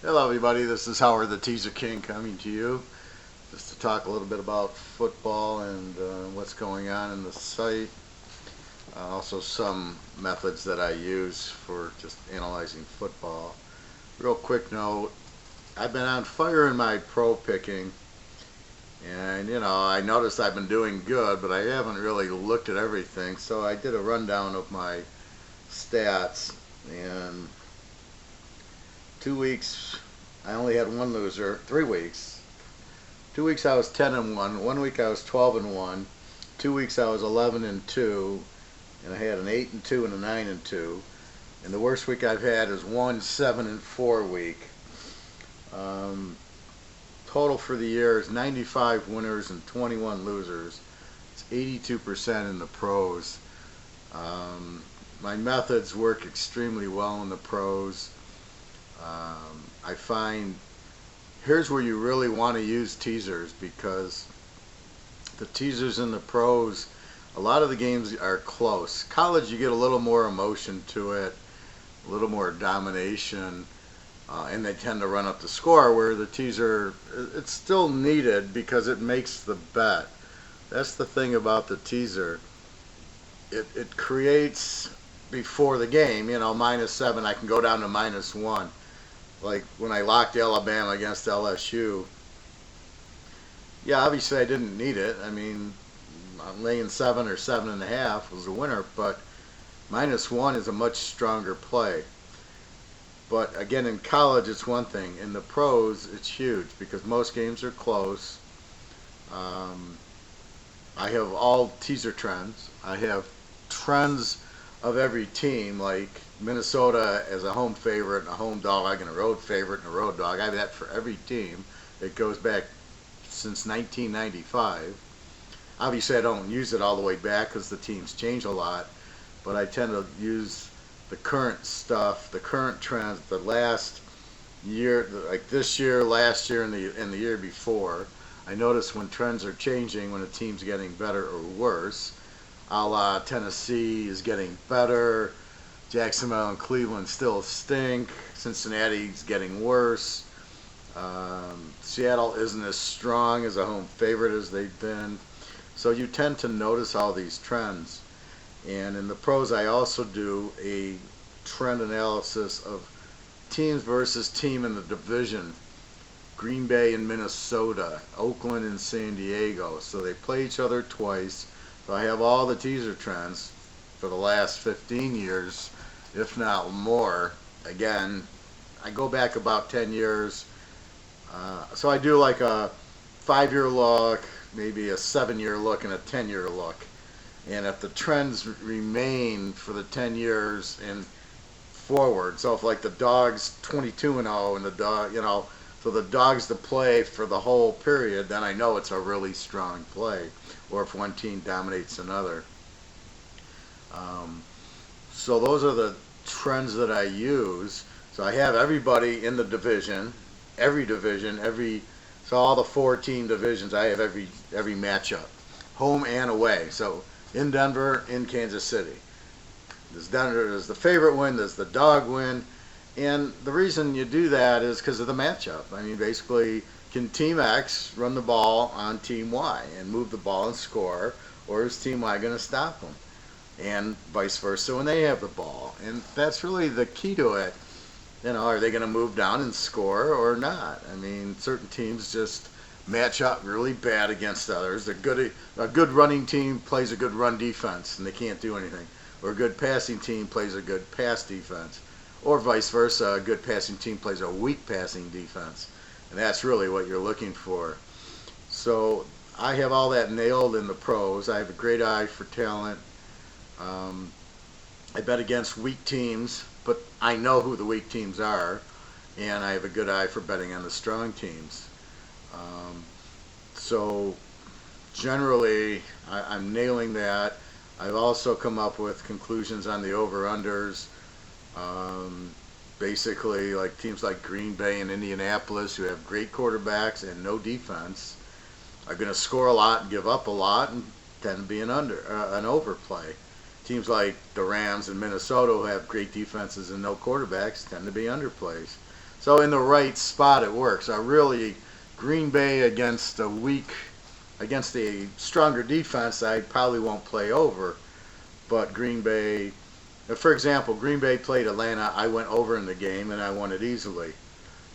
Hello everybody, this is Howard the Teaser King coming to you just to talk a little bit about football and what's going on in the site. Also some methods that I use for just analyzing football. Real quick note, I've been on fire in my pro picking and I noticed I've been doing good, but I haven't really looked at everything, so I did a rundown of my stats. And 2 weeks I only had one loser. 3 weeks. 2 weeks I was 10-1. 1 week I was 12-1. 2 weeks I was 11-2, and I had an 8-2 and a 9-2. And the worst week I've had is one 7-4 week. Total for the year is 95 winners and 21 losers. It's 82% in the pros. My methods work extremely well in the pros. I find here's where you really want to use teasers, because the teasers in the pros, a lot of the games are close. College, you get a little more emotion to it, a little more domination, and they tend to run up the score, where the teaser, it's still needed because it makes the bet. That's the thing about the teaser. It creates before the game, -7, I can go down to -1. Like when I locked Alabama against LSU, yeah, obviously I didn't need it. I mean, laying 7 or 7.5 was a winner, but -1 is a much stronger play. But again, in college, it's one thing. In the pros, it's huge because most games are close. Um, I have all teaser trends. I have trends of every team, like Minnesota as a home favorite and a home dog and a road favorite and a road dog. I have that for every team. It goes back since 1995. Obviously, I don't use it all the way back because the teams change a lot, but I tend to use the current stuff, the current trends, the last year, like this year, last year, and the year before. I notice when trends are changing, when a team's getting better or worse. A la Tennessee is getting better. Jacksonville and Cleveland still stink. Cincinnati's getting worse. Seattle isn't as strong as a home favorite as they've been. So you tend to notice all these trends. And in the pros, I also do a trend analysis of teams versus team in the division. Green Bay and Minnesota, Oakland and San Diego. So they play each other twice. So I have all the teaser trends for the last 15 years, if not more. Again, I go back about 10 years. So I do like a 5-year look, maybe a 7-year look, and a 10-year look. And if the trends remain for the 10 years and forward, so if like the dog's 22-0 and the dog, so the dog's to play for the whole period, then I know it's a really strong play. Or if one team dominates another. So those are the trends that I use. So I have everybody in the division, so all the 14 divisions, I have every matchup, home and away. So in Denver, in Kansas City. Does the favorite win? Does the dog win? And the reason you do that is because of the matchup. I mean, basically, can Team X run the ball on Team Y and move the ball and score, or is Team Y going to stop them? And vice versa when they have the ball. And that's really the key to it. Are they going to move down and score or not? I mean, certain teams just match up really bad against others. A good running team plays a good run defense, and they can't do anything. Or a good passing team plays a good pass defense. Or vice versa, a good passing team plays a weak passing defense. And that's really what you're looking for. So I have all that nailed in the pros. I have a great eye for talent. I bet against weak teams, but I know who the weak teams are. And I have a good eye for betting on the strong teams. So generally, I'm nailing that. I've also come up with conclusions on the over-unders. Basically, like teams like Green Bay and Indianapolis, who have great quarterbacks and no defense, are going to score a lot and give up a lot and tend to be an overplay. Teams like the Rams and Minnesota, who have great defenses and no quarterbacks, tend to be underplays. So in the right spot it works. Really, Green Bay against a stronger defense, I probably won't play over. But Green Bay, for example, Green Bay played Atlanta. I went over in the game and I won it easily.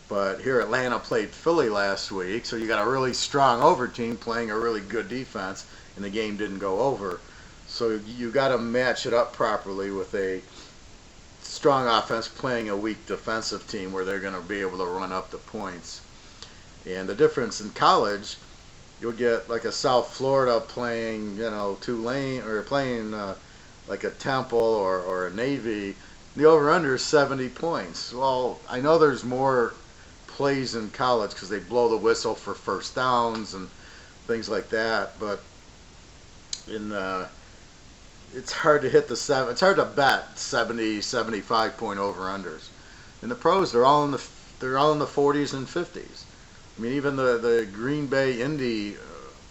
But here Atlanta played Philly last week, so you got a really strong over team playing a really good defense, and the game didn't go over. So you got to match it up properly with a strong offense playing a weak defensive team where they're going to be able to run up the points. And the difference in college, you'll get like a South Florida playing, Tulane, or playing like a Temple or a Navy. The over-under is 70 points. Well, I know there's more plays in college because they blow the whistle for first downs and things like that, but it's hard to hit it's hard to bet 70, 75 point over-unders. In the pros, they're all in the 40s and 50s. I mean, even the Green Bay Indy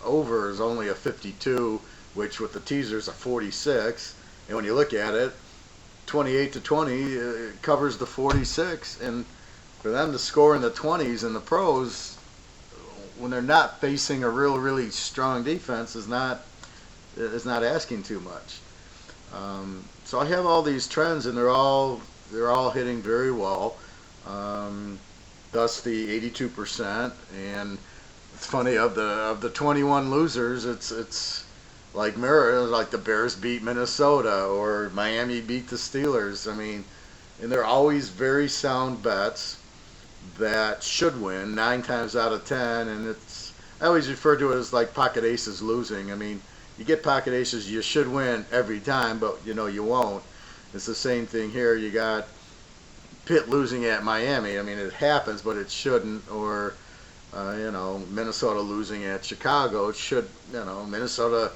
over is only a 52, which with the teaser is a 46. And when you look at it, 28-20 it covers the 46. And for them to score in the 20s in the pros, when they're not facing a really strong defense, is not asking too much. So I have all these trends, and they're all hitting very well. Thus the 82%. And it's funny, of the 21 losers, it's like the Bears beat Minnesota or Miami beat the Steelers. I mean, and they're always very sound bets that should win 9 times out of 10. And I always refer to it as like pocket aces losing. I mean, you get pocket aces, you should win every time, but you won't. It's the same thing here. You got Pitt losing at Miami. I mean, it happens, but it shouldn't. Or Minnesota losing at Chicago. It should. Minnesota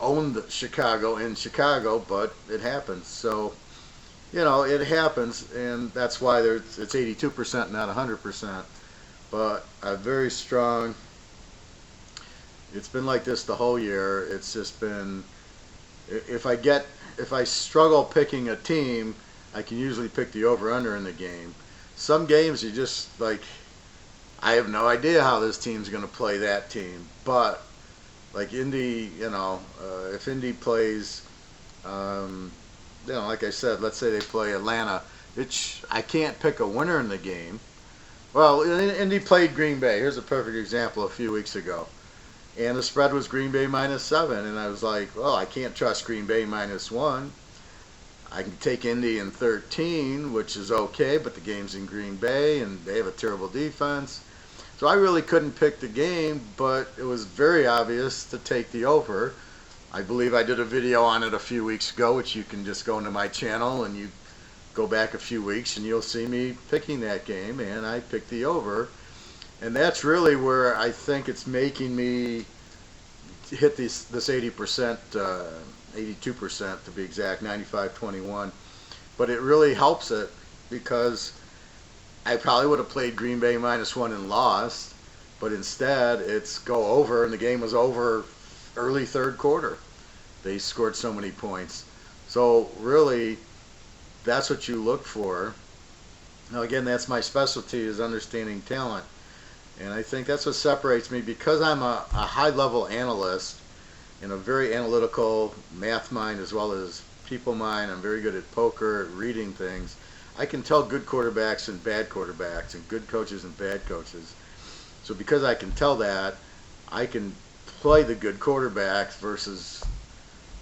owned Chicago in Chicago, but it happens. So it happens, and that's why it's 82%, not 100%. But a very strong. It's been like this the whole year. It's just been. If I struggle picking a team, I can usually pick the over/under in the game. Some games you just I have no idea how this team's going to play that team. But like Indy, if Indy plays, like I said, let's say they play Atlanta, I can't pick a winner in the game. Well, Indy played Green Bay. Here's a perfect example a few weeks ago. And the spread was Green Bay -7. And I was like, well, I can't trust Green Bay -1. I can take Indy in 13, which is okay, but the game's in Green Bay, and they have a terrible defense. So I really couldn't pick the game, but it was very obvious to take the over. I believe I did a video on it a few weeks ago, which you can just go into my channel and you go back a few weeks and you'll see me picking that game, and I picked the over. And that's really where I think it's making me hit this 80%, 82% to be exact, 95-21. But it really helps it because I probably would have played Green Bay -1 and lost, but instead it's go over, and the game was over early third quarter. They scored so many points. So really, that's what you look for. Now again, that's my specialty, is understanding talent. And I think that's what separates me, because I'm a high-level analyst and a very analytical math mind as well as people mind. I'm very good at poker, at reading things. I can tell good quarterbacks and bad quarterbacks, and good coaches and bad coaches. So because I can tell that, I can play the good quarterbacks versus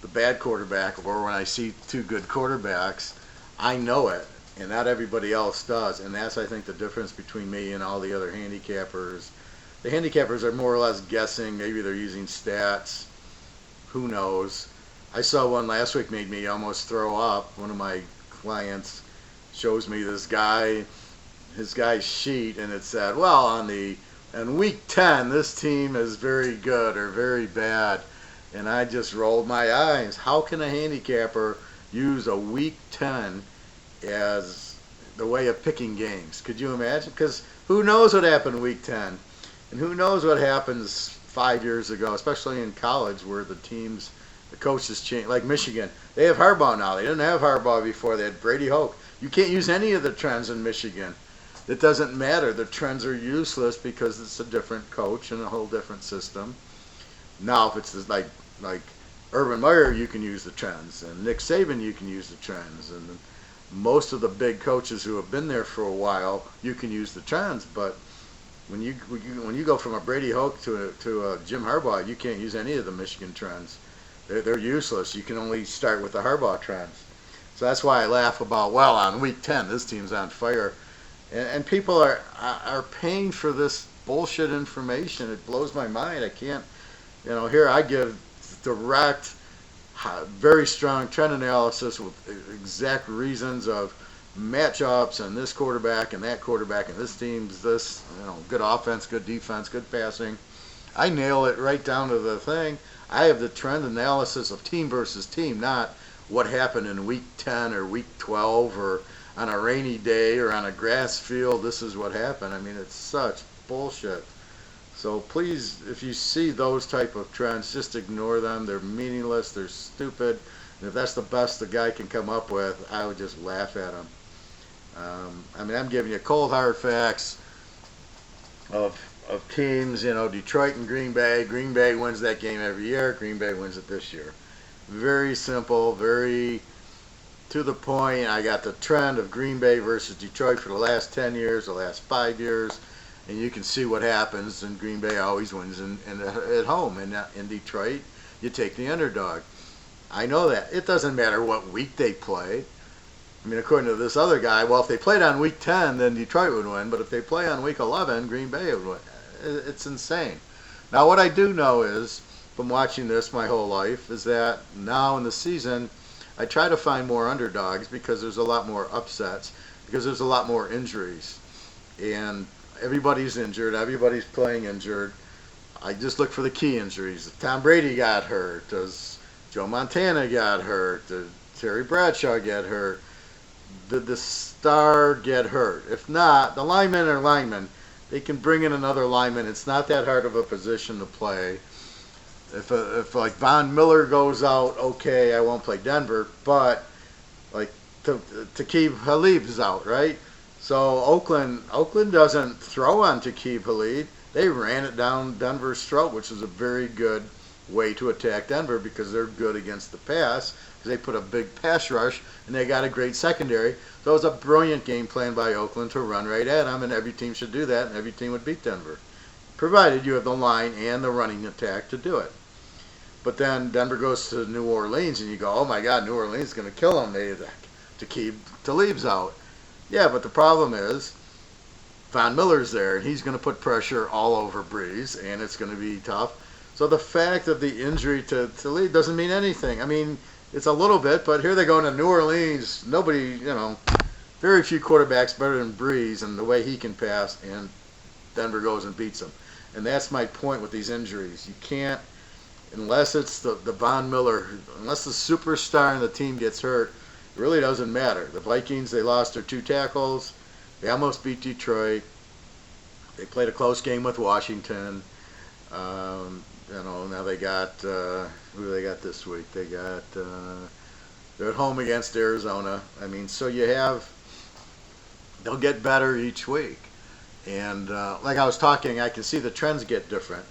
the bad quarterback, or when I see two good quarterbacks, I know it, and not everybody else does. And that's, I think, the difference between me and all the other handicappers. The handicappers are more or less guessing. Maybe they're using stats. Who knows? I saw one last week, made me almost throw up. One of my clients shows me his guy's sheet, and it said, well, in week 10, this team is very good or very bad. And I just rolled my eyes. How can a handicapper use a week 10 as the way of picking games? Could you imagine? Because who knows what happened week 10? And who knows what happens 5 years ago, especially in college, where the coaches change. Like Michigan, they have Harbaugh now. They didn't have Harbaugh before. They had Brady Hoke. You can't use any of the trends in Michigan. it doesn't matter. The trends are useless because it's a different coach and a whole different system. Now, if it's like Urban Meyer, you can use the trends, and Nick Saban, you can use the trends, and most of the big coaches who have been there for a while, you can use the trends. But when you go from a Brady Hoke to a Jim Harbaugh, you can't use any of the Michigan trends. They're useless. You can only start with the Harbaugh trends. So that's why I laugh about, well, on week 10, this team's on fire. And people are paying for this bullshit information. It blows my mind. I can't, here I give direct, very strong trend analysis with exact reasons of matchups and this quarterback and that quarterback and this team's this, good offense, good defense, good passing. I nail it right down to the thing. I have the trend analysis of team versus team, not what happened in week 10 or week 12 or on a rainy day or on a grass field. This is what happened. I mean, it's such bullshit. So please, if you see those type of trends, just ignore them. They're meaningless. They're stupid. And if that's the best the guy can come up with, I would just laugh at him. I'm giving you cold hard facts of teams, Detroit and Green Bay. Green Bay wins that game every year. Green Bay wins it this year. Very simple, very to the point. I got the trend of Green Bay versus Detroit for the last 10 years, the last 5 years, and you can see what happens, and Green Bay always wins at home. And in Detroit, you take the underdog. I know that. It doesn't matter what week they play. I mean, according to this other guy, well, if they played on week 10, then Detroit would win, but if they play on week 11, Green Bay would win. It's insane. Now, what I do know is, from watching this my whole life, is that now in the season, I try to find more underdogs because there's a lot more upsets, because there's a lot more injuries. And everybody's injured, everybody's playing injured. I just look for the key injuries. If Tom Brady got hurt, does Joe Montana got hurt, did Terry Bradshaw get hurt, did the star get hurt? If not, the linemen are linemen. They can bring in another lineman. It's not that hard of a position to play. If like Von Miller goes out, okay, I won't play Denver, but like Taqib Halib's out, right? So Oakland doesn't throw on Taqib Halib. They ran it down Denver's throat, which is a very good way to attack Denver because they're good against the pass. They put a big pass rush and they got a great secondary. So it was a brilliant game plan by Oakland to run right at them, and every team should do that, and every team would beat Denver, provided you have the line and the running attack to do it. But then Denver goes to New Orleans, and you go, oh my God, New Orleans is going to kill them. To keep Talib's out. Yeah, but the problem is Von Miller's there, and he's going to put pressure all over Breeze, and it's going to be tough. So the fact of the injury to Talib doesn't mean anything. I mean, it's a little bit, but here they go to New Orleans. Nobody, very few quarterbacks better than Breeze and the way he can pass, and Denver goes and beats them. And that's my point with these injuries. You can't, unless it's the Von Miller, unless the superstar in the team gets hurt, it really doesn't matter. The Vikings, they lost their 2 tackles. They almost beat Detroit. They played a close game with Washington. Now they got, who they got this week? They got, they're at home against Arizona. I mean, so they'll get better each week. And like I was talking, I can see the trends get different.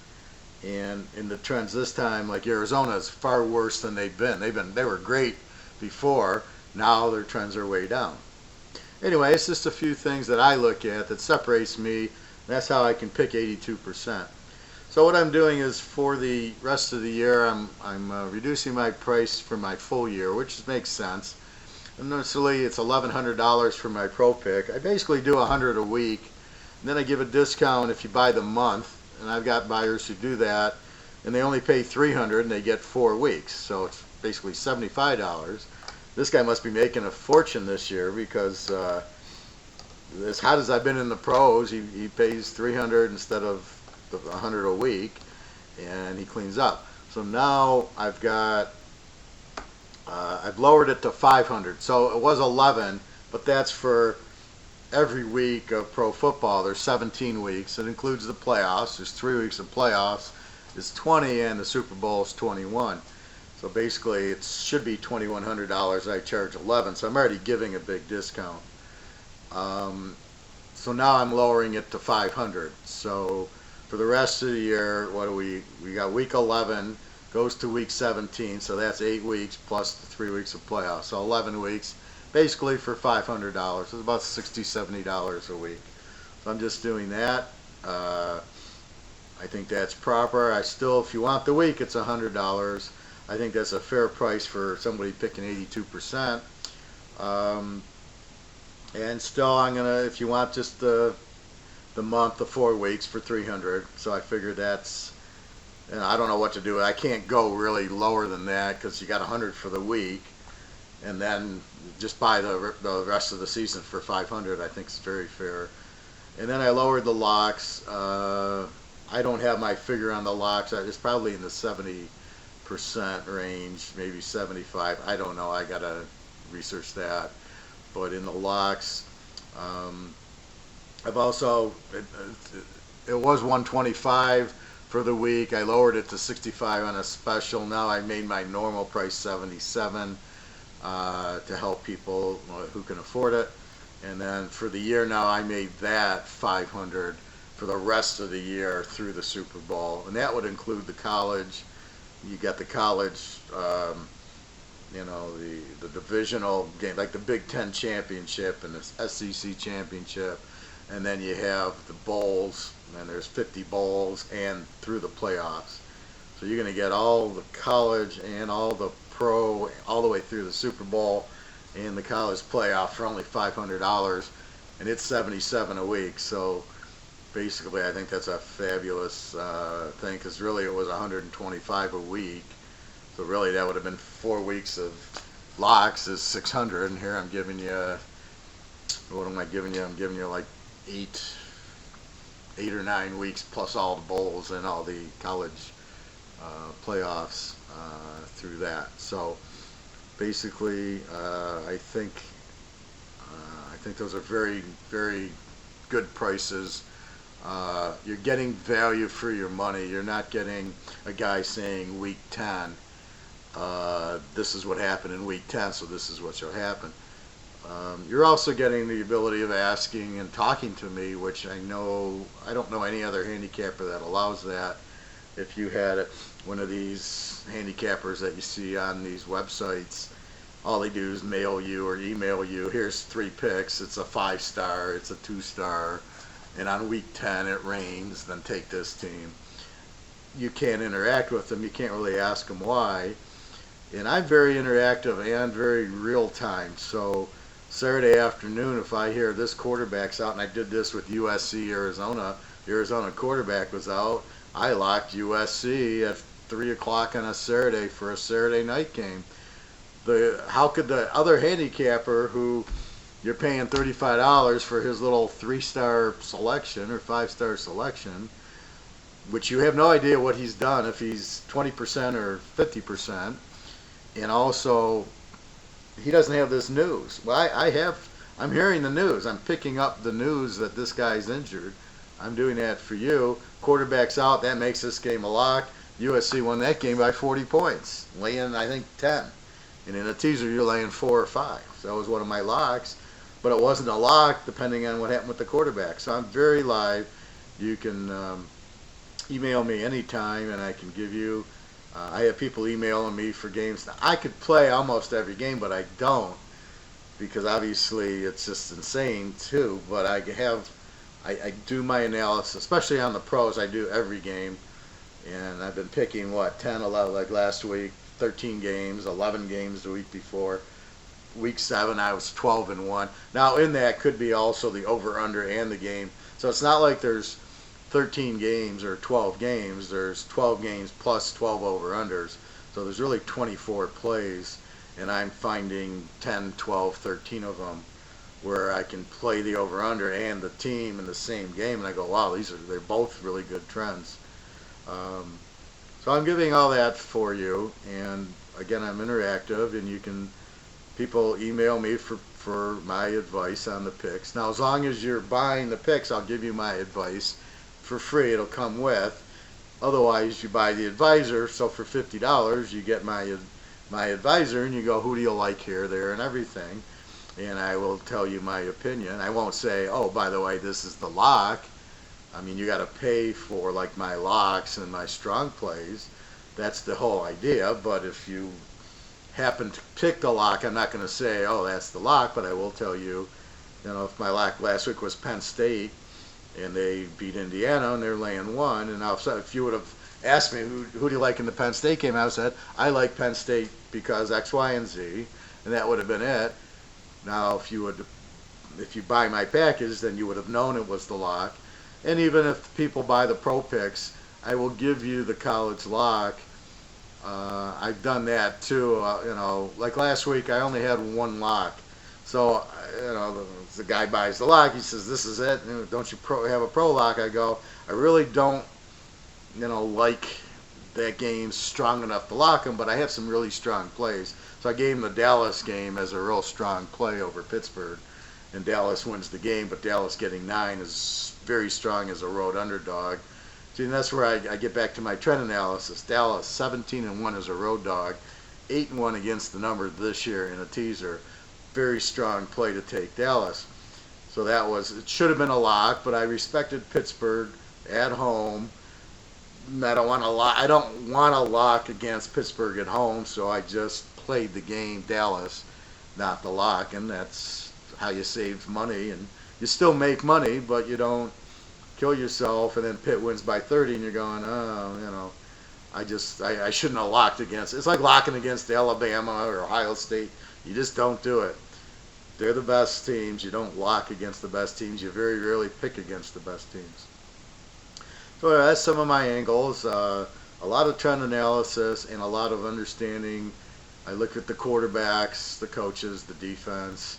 And in the trends this time, like Arizona is far worse than they've been. They were great before. Now their trends are way down. Anyway, it's just a few things that I look at that separates me. That's how I can pick 82%. So what I'm doing is for the rest of the year, I'm reducing my price for my full year, which makes sense. Initially, it's $1,100 for my pro pick. I basically do $100 a week, and then I give a discount if you buy the month. And I've got buyers who do that, and they only pay $300 and they get 4 weeks. So it's basically $75. This guy must be making a fortune this year because as hot as I've been in the pros, he pays $300 instead of $100 a week, and he cleans up. So now I've lowered it to $500. So it was $11, but that's for every week of pro football. There's 17 weeks. It includes the playoffs. There's 3 weeks of playoffs. It's 20, and the Super Bowl is 21. So basically, it should be $2,100. I charge $11, so I'm already giving a big discount. So now I'm lowering it to 500. So for the rest of the year, what do we got week 11 goes to week 17, so that's 8 weeks plus the 3 weeks of playoffs. So 11 weeks, basically for $500. It's about $60, $70 a week. So I'm just doing that. I think that's proper. I still, if you want the week, it's $100. I think that's a fair price for somebody picking 82%. And still, I'm gonna, if you want just the month, the 4 weeks for $300. So I figured that's, and I don't know what to do. I can't go really lower than that because you got $100 for the week, and then just buy the rest of the season for $500. I think it's very fair. And then I lowered the locks. I don't have my figure on the locks. It's probably in the 70% range, maybe 75. I don't know. I gotta research that. But in the locks, I've also, it was 125 for the week. I lowered it to 65 on a special. Now I made my normal price 77 to help people who can afford it. And then for the year now, I made that 500 for the rest of the year through the Super Bowl. And that would include the college. You got the college, the divisional game, like the Big Ten championship and the SEC championship. And then you have the bowls, and there's 50 bowls, and through the playoffs. So you're going to get all the college and all the pro, all the way through the Super Bowl and the college playoff for only $500, and it's $77 a week. So basically, I think that's a fabulous thing, because really it was $125 a week. So really, that would have been 4 weeks of locks is $600, and here I'm giving you, what am I giving you? I'm giving you like eight or 9 weeks plus all the bowls and all the college playoffs through that. So basically, I think those are very, very good prices. You're getting value for your money. You're not getting a guy saying week 10, this is what happened in week 10, so this is what shall happen. You're also getting the ability of asking and talking to me, which I don't know any other handicapper that allows that. If you had one of these handicappers that you see on these websites, all they do is mail you or email you, here's 3 picks, it's a 5-star, it's a 2-star, and on week 10 it rains, then take this team. You can't interact with them, you can't really ask them why. And I'm very interactive and very real time. So Saturday afternoon, if I hear this quarterback's out, and I did this with USC Arizona, the Arizona quarterback was out, I locked USC at 3 o'clock on a Saturday for a Saturday night game. How could the other handicapper, who you're paying $35 for his little 3-star selection or 5-star selection, which you have no idea what he's done, if he's 20% or 50%, and also he doesn't have this news. Well, I'm hearing the news. I'm picking up the news that this guy's injured. I'm doing that for you. Quarterback's out. That makes this game a lock. USC won that game by 40 points, laying, I think, 10. And in a teaser, you're laying 4 or 5. So that was one of my locks. But it wasn't a lock depending on what happened with the quarterback. So I'm very live. You can email me anytime, and I can give you. I have people emailing me for games. Now, I could play almost every game, but I don't, because obviously it's just insane too. But I do my analysis, especially on the pros. I do every game, and I've been picking 10, 11, like last week, 13 games, 11 games the week before. Week 7, I was 12-1. Now in that could be also the over/under and the game. So it's not like there's 13 games or 12 games. There's 12 games plus 12 over/unders. So there's really 24 plays, and I'm finding 10, 12, 13 of them where I can play the over/under and the team in the same game, and I go, wow, they're both really good trends. So I'm giving all that for you, and again, I'm interactive, and people email me for my advice on the picks. Now, as long as you're buying the picks, I'll give you my advice for free. It'll come with. Otherwise, you buy the advisor. So for $50, you get my advisor, and you go, who do you like here, there, and everything. and I will tell you my opinion. I won't say, oh, by the way, this is the lock. I mean, you got to pay for like my locks and my strong plays. That's the whole idea. But if you happen to pick the lock, I'm not going to say, oh, that's the lock. But I will tell you, if my lock last week was Penn State and they beat Indiana and they're laying 1, and now if you would have asked me who do you like in the Penn State game, I would have said I like Penn State because X, Y, and Z, and that would have been it. Now, if you buy my package, then you would have known it was the lock. And even if people buy the pro picks, I will give you the college lock. I've done that too. Like last week, I only had one lock. So, the guy buys the lock. He says, "This is it. Don't you have a pro lock?" I go, "I really don't, like that game strong enough to lock him, but I have some really strong plays." So I gave him the Dallas game as a real strong play over Pittsburgh, and Dallas wins the game. But Dallas getting 9 is very strong as a road underdog. See, and that's where I get back to my trend analysis. Dallas 17-1 as a road dog, 8-1 against the number this year in a teaser. Very strong play to take Dallas. So it should have been a lock, but I respected Pittsburgh at home. I don't want a lock against Pittsburgh at home, so I just played the game Dallas, not the lock, and that's how you save money. And you still make money, but you don't kill yourself, and then Pitt wins by 30, and you're going, I shouldn't have locked against. It's like locking against Alabama or Ohio State. You just don't do it. They're the best teams. You don't lock against the best teams. You very rarely pick against the best teams. So that's some of my angles. A lot of trend analysis and a lot of understanding. I look at the quarterbacks, the coaches, the defense.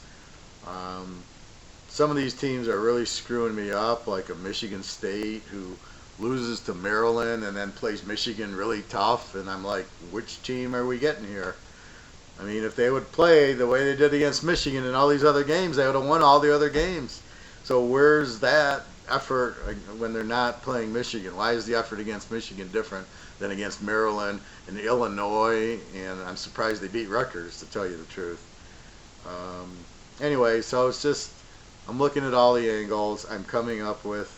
Some of these teams are really screwing me up, like a Michigan State who loses to Maryland and then plays Michigan really tough. And I'm like, which team are we getting here? I mean, if they would play the way they did against Michigan in all these other games, they would have won all the other games. So where's that effort when they're not playing Michigan? Why is the effort against Michigan different than against Maryland and Illinois? And I'm surprised they beat Rutgers, to tell you the truth. Anyway, so it's just, I'm looking at all the angles. I'm coming up with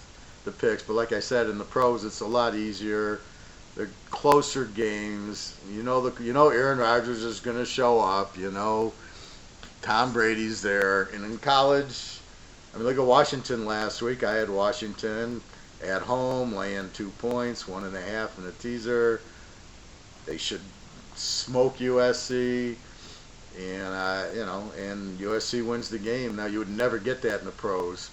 the picks. But like I said, in the pros, it's a lot easier. They're closer games. Aaron Rodgers is going to show up. Tom Brady's there. And in college, look at Washington last week. I had Washington at home, laying 2 points, 1.5 in a teaser. They should smoke USC. And USC wins the game. Now, you would never get that in the pros.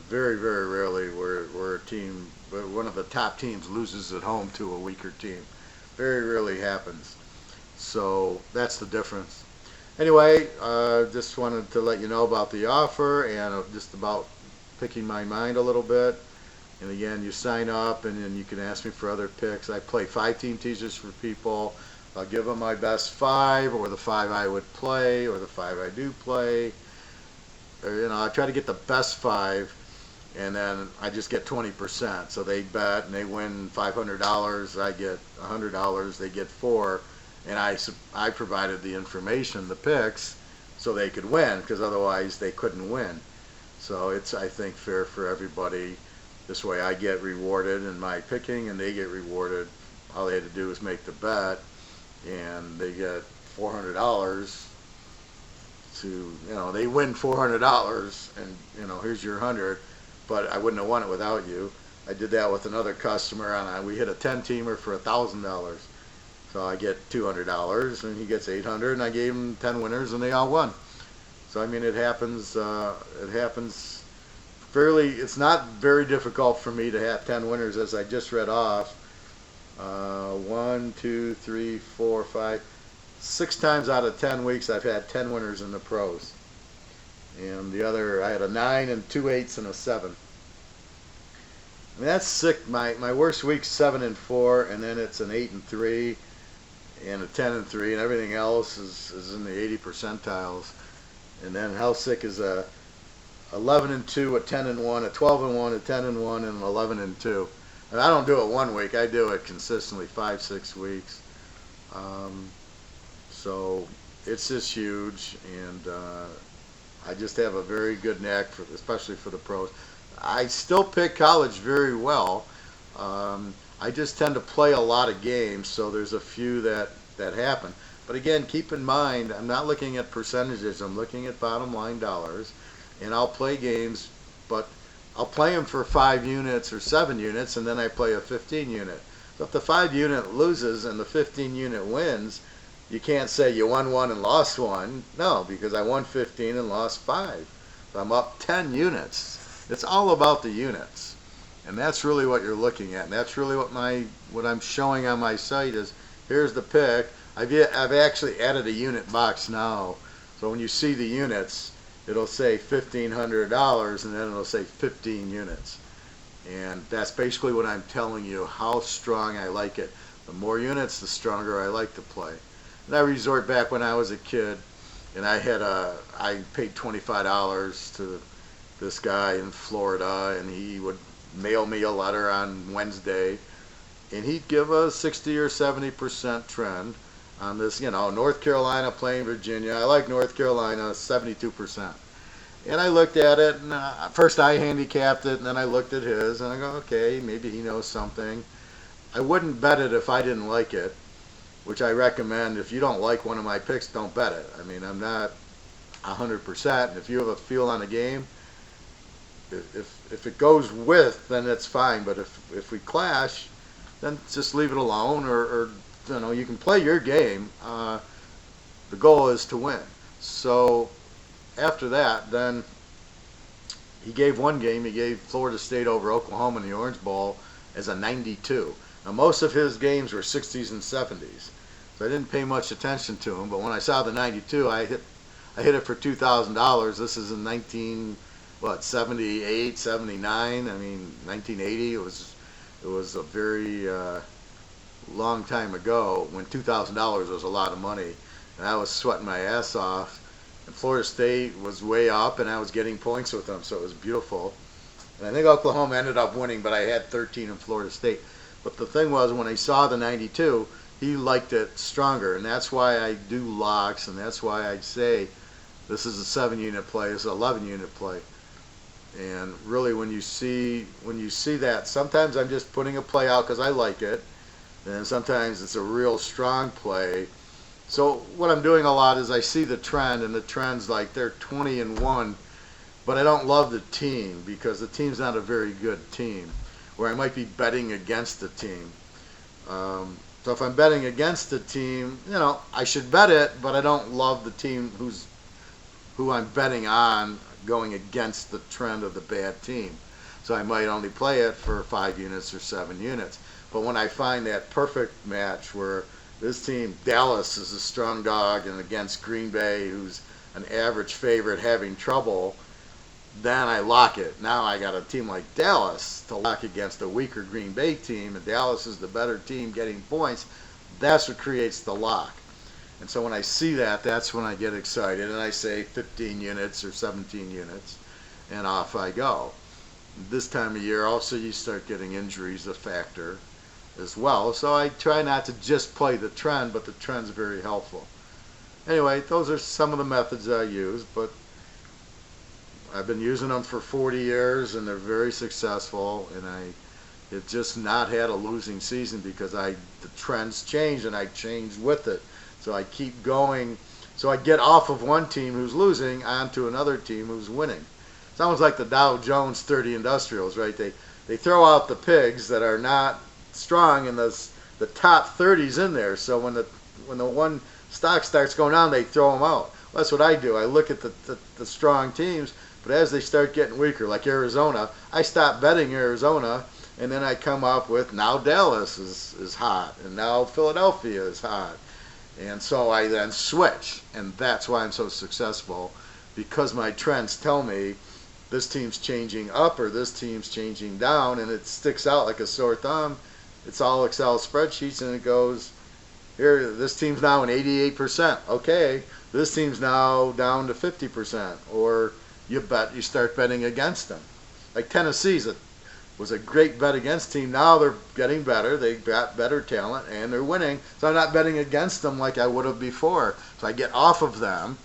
Very, very rarely where a team, one of the top teams loses at home to a weaker team. Very rarely happens. So that's the difference. Anyway, just wanted to let you know about the offer and just about picking my mind a little bit. And again, you sign up and then you can ask me for other picks. I play 5-team teasers for people. I'll give them my best 5 or the 5 I would play or the 5 I do play. Or, I try to get the best 5, and then I just get 20%. So they bet and they win $500. I get $100. They get 4, and I provided the information, the picks, so they could win, because otherwise they couldn't win. So it's, I think, fair for everybody. This way I get rewarded in my picking, and they get rewarded. All they had to do is make the bet, and they get $400. They win $400, and here's your 100, but I wouldn't have won it without you. I did that with another customer, and we hit a 10-teamer for $1,000. So I get $200, and he gets $800, and I gave him 10 winners, and they all won. So it happens. It happens fairly. It's not very difficult for me to have 10 winners, as I just read off. 1, 2, 3, 4, 5. 6 times out of 10 weeks, I've had 10 winners in the pros. And the other, I had a 9 and 2 8s and a 7. That's sick. My worst week's 7 and 4, and then it's an 8 and 3, and a 10 and 3, and everything else is in the 80 percentiles. And then how sick is a 11 and 2, a 10 and 1, a 12 and 1, a 10 and 1, and an 11 and 2. And I don't do it one week. I do it consistently 5-6 weeks. So it's just huge, and I just have a very good knack for, especially for the pros. I still pick college very well. I just tend to play a lot of games, so there's a few that happen. But again, keep in mind, I'm not looking at percentages. I'm looking at bottom line dollars, and I'll play games, but I'll play them for 5 units or 7 units, and then I play a 15 unit. So if the 5 unit loses and the 15 unit wins, you can't say you won one and lost one. No, because I won 15 and lost 5. So I'm up 10 units. It's all about the units. And that's really what you're looking at. And that's really what I'm showing on my site is, here's the pick. I've actually added a unit box now. So when you see the units, it'll say $1,500 and then it'll say 15 units. And that's basically what I'm telling you, how strong I like it. The more units, the stronger I like to play. And I resort back when I was a kid, and I paid $25 to this guy in Florida, and he would mail me a letter on Wednesday, and he'd give a 60 or 70% trend on this, North Carolina playing Virginia. I like North Carolina, 72%. And I looked at it, and first I handicapped it, and then I looked at his, and I go, okay, maybe he knows something. I wouldn't bet it if I didn't like it, which I recommend. If you don't like one of my picks, don't bet it. I mean, I'm not 100%. And if you have a feel on a game, if it goes with, then it's fine. But if we clash, then just leave it alone, or you can play your game. The goal is to win. So after that, then he gave one game. He gave Florida State over Oklahoma in the Orange Bowl as a 92. Now, most of his games were 60s and 70s, so I didn't pay much attention to him. But when I saw the 92, I hit it for $2,000. This is in 78, 79. I mean, 1980. It was a very long time ago when $2,000 was a lot of money, and I was sweating my ass off. And Florida State was way up, and I was getting points with them, so it was beautiful. And I think Oklahoma ended up winning, but I had 13 in Florida State. But the thing was, when I saw the 92, he liked it stronger, and that's why I do locks, and that's why I say this is a 7-unit play, this is an 11-unit play. And really, when you see that, sometimes I'm just putting a play out because I like it, and sometimes it's a real strong play. So what I'm doing a lot is I see the trend, and the trend's like they're 20-1, but I don't love the team because the team's not a very good team, where I might be betting against the team. So if I'm betting against the team, I should bet it, but I don't love the team who I'm betting on going against the trend of the bad team. So I might only play it for 5 units or 7 units. But when I find that perfect match where this team, Dallas, is a strong dog, and against Green Bay, who's an average favorite having trouble, then I lock it. Now I got a team like Dallas to lock against a weaker Green Bay team, and Dallas is the better team getting points. That's what creates the lock. And so when I see that, that's when I get excited, and I say 15 units or 17 units, and off I go. This time of year, also, you start getting injuries a factor as well. So I try not to just play the trend, but the trend's very helpful. Anyway, those are some of the methods I use, but I've been using them for 40 years, and they're very successful, and I have just not had a losing season because the trends change, and I change with it. So I keep going. So I get off of one team who's losing onto another team who's winning. It's almost like the Dow Jones 30 Industrials, right? They throw out the pigs that are not strong, and the top 30's in there. So when the one stock starts going down, they throw them out. Well, that's what I do. I look at the strong teams, but as they start getting weaker, like Arizona, I stop betting Arizona, and then I come up with now Dallas is hot, and now Philadelphia is hot. And so I then switch, and that's why I'm so successful, because my trends tell me this team's changing up or this team's changing down, and it sticks out like a sore thumb. It's all Excel spreadsheets, and it goes, here, this team's now an 88%. Okay, this team's now down to 50%. Or you start betting against them. Like Tennessee's a was a great bet against team. Now they're getting better. They got better talent and they're winning. So I'm not betting against them like I would have before. So I get off of them,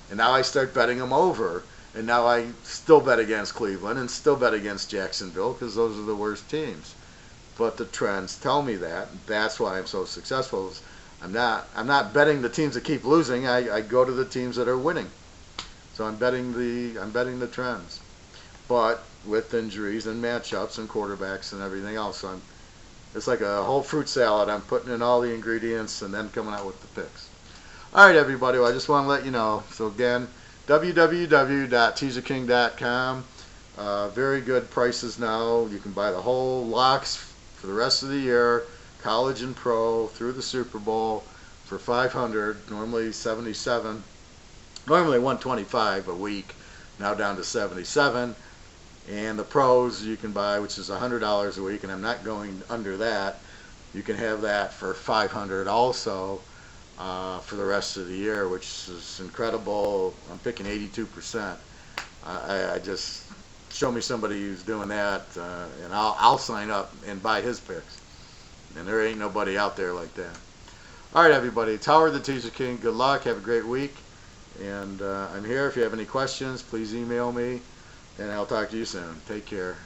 and now I start betting them over. And now I still bet against Cleveland and still bet against Jacksonville because those are the worst teams. But the trends tell me that. That's why I'm so successful. I'm not betting the teams that keep losing. I go to the teams that are winning. So I'm betting the trends. But with injuries and matchups and quarterbacks and everything else, so it's like a whole fruit salad. I'm putting in all the ingredients and then coming out with the picks. All right, everybody. Well, I just want to let you know. So again, www.teaserking.com. Very good prices now. You can buy the whole locks for the rest of the year, college and pro, through the Super Bowl for $500. Normally $77. Normally $125 a week. Now down to $77. And the pros you can buy, which is $100 a week, and I'm not going under that. You can have that for $500 also for the rest of the year, which is incredible. I'm picking 82%. I just show me somebody who's doing that, and I'll sign up and buy his picks. And there ain't nobody out there like that. All right, everybody. It's Howard the Teaser King. Good luck. Have a great week. And I'm here. If you have any questions, please email me. And I'll talk to you soon. Take care.